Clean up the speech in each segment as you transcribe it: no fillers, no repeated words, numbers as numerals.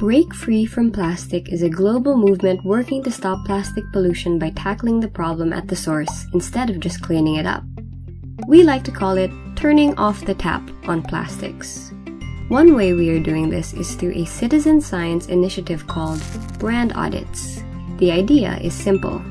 Break Free from Plastic is a global movement working to stop plastic pollution by tackling the problem at the source instead of just cleaning it up. We like to call it turning off the tap on plastics. One way we are doing this is through a citizen science initiative called Brand Audits. The idea is simple.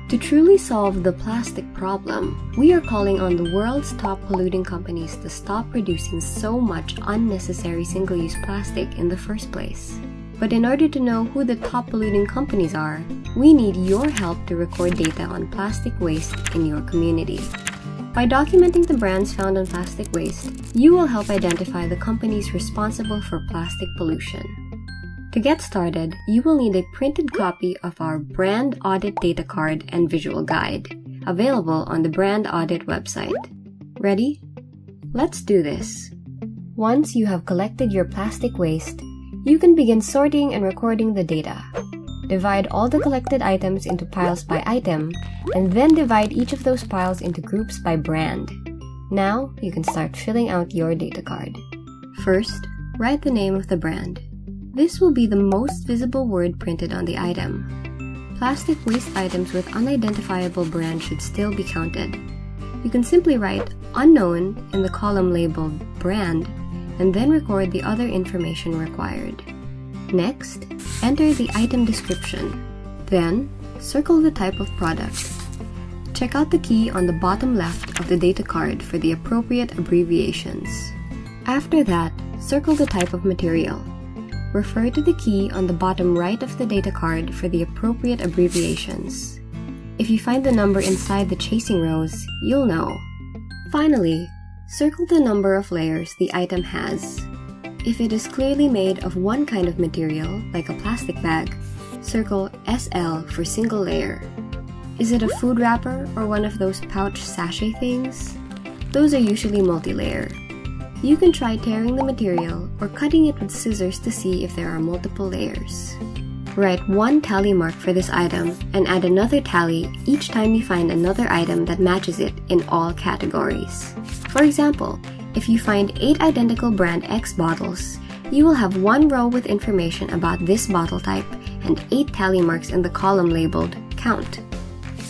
To truly solve the plastic problem, we are calling on the world's top polluting companies to stop producing so much unnecessary single-use plastic in the first place. But in order to know who the top polluting companies are, we need your help to record data on plastic waste in your community. By documenting the brands found on plastic waste, you will help identify the companies responsible for plastic pollution. To get started, you will need a printed copy of our Brand Audit data card and visual guide, available on the Brand Audit website. Ready? Let's do this. Once you have collected your plastic waste, you can begin sorting and recording the data. Divide all the collected items into piles by item, and then divide each of those piles into groups by brand. Now, you can start filling out your data card. First, write the name of the brand. This will be the most visible word printed on the item. Plastic waste items with unidentifiable brand should still be counted. You can simply write unknown in the column labeled brand, and then record the other information required. Next, enter the item description. Then, circle the type of product. Check out the key on the bottom left of the data card for the appropriate abbreviations. After that, circle the type of material. Refer to the key on the bottom right of the data card for the appropriate abbreviations. If you find the number inside the chasing rows, you'll know. Finally, circle the number of layers the item has. If it is clearly made of one kind of material, like a plastic bag, circle SL for single layer. Is it a food wrapper or one of those pouch sachet things? Those are usually multi-layer. You can try tearing the material or cutting it with scissors to see if there are multiple layers. Write one tally mark for this item and add another tally each time you find another item that matches it in all categories. For example, if you find 8 identical brand X bottles, you will have one row with information about this bottle type and 8 tally marks in the column labeled Count.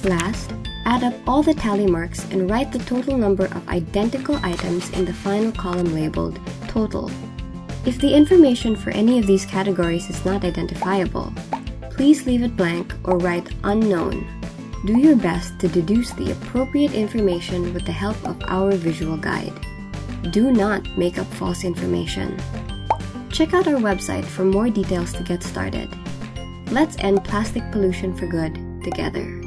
Last, add up all the tally marks and write the total number of identical items in the final column labeled Total. If the information for any of these categories is not identifiable, please leave it blank or write Unknown. Do your best to deduce the appropriate information with the help of our visual guide. Do not make up false information. Check out our website for more details to get started. Let's end plastic pollution for good together.